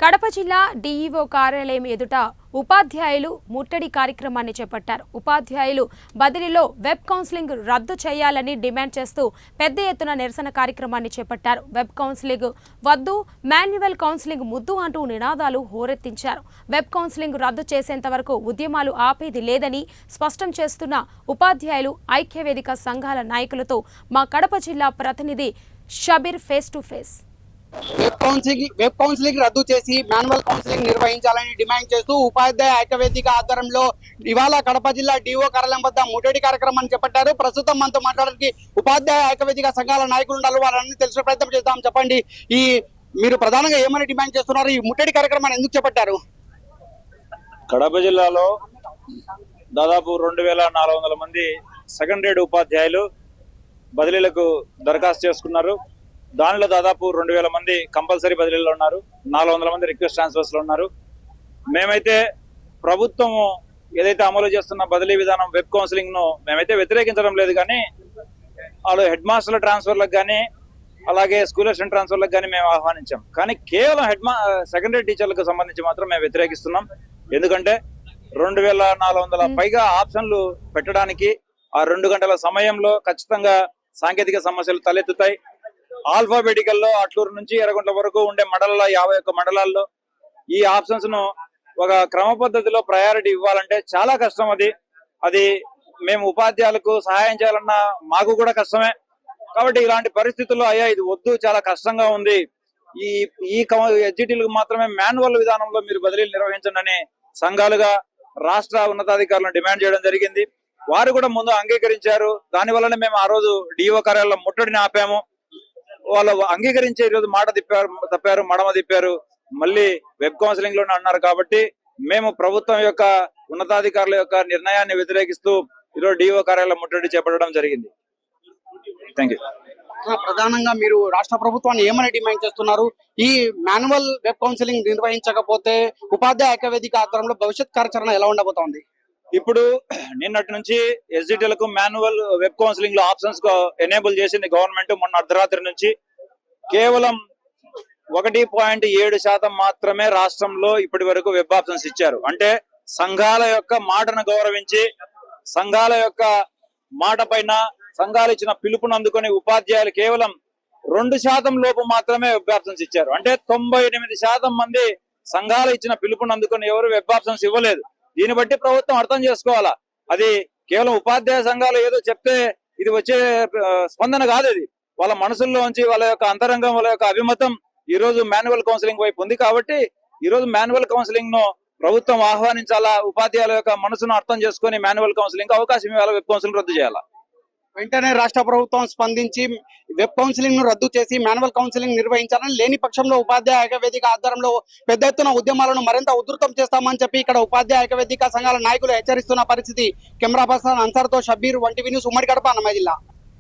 కడప జిల్లా డీఈఓ కార్యాలయం ఎదుట ఉపాధ్యాయులు ముట్టడి కార్యక్రమాన్ని చేపట్టారు. ఉపాధ్యాయులు బదిలీలో వెబ్ కౌన్సిలింగ్ రద్దు చేయాలని డిమాండ్ చేస్తూ పెద్ద ఎత్తున నిరసన కార్యక్రమాన్ని చేపట్టారు. వెబ్ కౌన్సిలింగ్ వద్దు, మాన్యువల్ కౌన్సిలింగ్ ముద్దు అంటూ నినాదాలు హోరెత్తించారు. వెబ్ కౌన్సిలింగ్ రద్దు చేసేంత వరకు ఉద్యమాలు ఆపేది లేదని స్పష్టం చేస్తున్న ఉపాధ్యాయులు ఐక్యవేదిక సంఘాల నాయకులతో మా కడప జిల్లా ప్రతినిధి Shabbir face to face. Web counselling రద్దు చేసి మాన్యువల్ కౌన్సిలింగ్ నిర్వహించాలని డిమాండ్ చేస్తూ ఉపాధ్యాయ ఐక్యవేదిక ఆధ్వర్యంలో ఇవాళ కడప జిల్లా డిఓ కార్యాలయం వద్ద ముట్టడి కార్యక్రమాన్ని చేపట్టారు. ప్రస్తుతం మనతో మాట్లాడడానికి ఉపాధ్యాయ ఐక్యవేదిక సంఘాల నాయకులు ఉన్నారు. వాళ్ళని తెలిసిన ప్రయత్నం చేద్దాం. చెప్పండి, మీరు ప్రధానంగా ఏమని డిమాండ్ చేస్తున్నారు? ఈ ముట్టడి కార్యక్రమాన్ని ఎందుకు చేపట్టారు? కడప జిల్లాలో దాదాపు 2400 మంది సెకండ్ గ్రేడ్ ఉపాధ్యాయులు బదిలీలకు దరఖాస్తు చేసుకున్నారు. దానిలో దాదాపు 2000 మంది కంపల్సరీ బదిలీలో ఉన్నారు. 400 మంది రిక్వెస్ట్ ట్రాన్స్ఫర్స్ లో ఉన్నారు. మేమైతే ప్రభుత్వం ఏదైతే అమలు చేస్తున్న బదిలీ విధానం వెబ్ కౌన్సిలింగ్ ను మేమైతే వ్యతిరేకించడం లేదు, కానీ వాళ్ళు హెడ్ మాస్టర్ల ట్రాన్స్ఫర్లకు కానీ అలాగే స్కూల్ అసిస్టెంట్ ట్రాన్స్ఫర్లకు కానీ మేము ఆహ్వానించాం. కానీ కేవలం సెకండరీ టీచర్లకు సంబంధించి మాత్రం మేము వ్యతిరేకిస్తున్నాం. ఎందుకంటే 2400 పైగా ఆప్షన్లు పెట్టడానికి ఆ 2 గంటల సమయంలో ఖచ్చితంగా సాంకేతిక సమస్యలు తలెత్తుతాయి. ఆల్ఫాబెటికల్ లో అట్లూరు నుంచి ఎర్రగుంట్ల వరకు ఉండే మండలాల్లో 51 మండలాల్లో ఈ ఆప్షన్స్ ను ఒక క్రమ పద్ధతిలో ప్రయారిటీ ఇవ్వాలంటే చాలా కష్టం. అది మేము ఉపాధ్యాయులకు సహాయం చేయాలన్నా మాకు కూడా కష్టమే. కాబట్టి ఇలాంటి పరిస్థితుల్లో అయ్యా ఇది వద్దు, చాలా కష్టంగా ఉంది, ఈ ఎడ్జిటీలకు మాత్రమే మాన్యువల్ విధానంలో మీరు బదిలీలు నిర్వహించండి అని సంఘాలుగా రాష్ట్ర ఉన్నతాధికారులను డిమాండ్ చేయడం జరిగింది. వారు కూడా ముందు అంగీకరించారు. దాని వల్లనే మేము ఆ రోజు డిఓ కార్యాలయంలో ముట్టడిని ఆపాము. వాళ్ళు అంగీకరించే ఈరోజు మాట తప్పారు, మడమ తిప్పారు, మళ్ళీ వెబ్ కౌన్సిలింగ్ లోనే అన్నారు. కాబట్టి మేము ప్రభుత్వం యొక్క ఉన్నతాధికారుల యొక్క నిర్ణయాన్ని వ్యతిరేకిస్తూ ఈరోజు డిఓ కార్యాలయం ముట్టడి చేపట్టడం జరిగింది. Thank you. ప్రధానంగా మీరు రాష్ట్ర ప్రభుత్వాన్ని ఏమని డిమాండ్ చేస్తున్నారు? ఈ మాన్యువల్ వెబ్ కౌన్సిలింగ్ నిర్వహించకపోతే ఉపాధ్యాయ ఐక్యవేదిక ఆధ్వర్యంలో భవిష్యత్ కార్యాచరణ ఎలా ఉండబోతోంది? ఇప్పుడు నిన్నటి నుంచి ఎస్జిటీలకు మాన్యువల్ వెబ్ కౌన్సిలింగ్ లో ఆప్షన్స్ ఎనేబుల్ చేసింది గవర్నమెంట్. మొన్న అర్ధరాత్రి నుంచి కేవలం 1.7% మాత్రమే రాష్ట్రంలో ఇప్పటి వరకు వెబ్ ఆప్షన్స్ ఇచ్చారు. అంటే సంఘాల యొక్క మాటను గౌరవించి, సంఘాల యొక్క మాట పైన సంఘాలు ఇచ్చిన పిలుపును అందుకొని ఉపాధ్యాయులు కేవలం 2% లోపు మాత్రమే వెబ్ ఆప్షన్స్ ఇచ్చారు. అంటే 98% మంది సంఘాలు ఇచ్చిన పిలుపును అందుకొని ఎవరు వెబ్ ఆప్షన్స్ ఇవ్వలేదు. దీన్ని బట్టి ప్రభుత్వం అర్థం చేసుకోవాలా, అది కేవలం ఉపాధ్యాయ సంఘాలు ఏదో చెప్తే ఇది వచ్చే స్పందన కాదు. ఇది వాళ్ళ మనసుల్లోంచి వాళ్ళ యొక్క అంతరంగం, వాళ్ళ యొక్క అభిమతం ఈ రోజు మాన్యువల్ కౌన్సిలింగ్ వైపు ఉంది. కాబట్టి ఈ రోజు మాన్యువల్ కౌన్సిలింగ్ ను ప్రభుత్వం ఆహ్వానించాలా, ఉపాధ్యాయుల యొక్క మనసును అర్థం చేసుకుని మాన్యువల్ కౌన్సిలింగ్ అవకాశం ఇవ్వాలా, వెబ్ కౌన్సిలింగ్ రద్దు చేయాలా. వెంటనే రాష్ట్ర ప్రభుత్వం స్పందించి వెబ్ కౌన్సిలింగ్ ను రద్దు చేసి మాన్యువల్ కౌన్సిలింగ్ నిర్వహించాలని, లేని పక్షంలో ఉపాధ్యాయ ఐక్యవేదిక ఆధ్వర్యంలో పెద్ద ఎత్తున ఉద్యమాలను మరింత ఉధృతం చేస్తామని చెప్పి ఇక్కడ ఉపాధ్యాయ ఐక్యవేదిక సంఘాల నాయకులు హెచ్చరిస్తున్న పరిస్థితి. కెమెరా పర్సన్ అన్సార్తో షబీర్, 1 టీవీ న్యూస్, ఉమ్మడి కడప, అన్నమయ్య జిల్లా.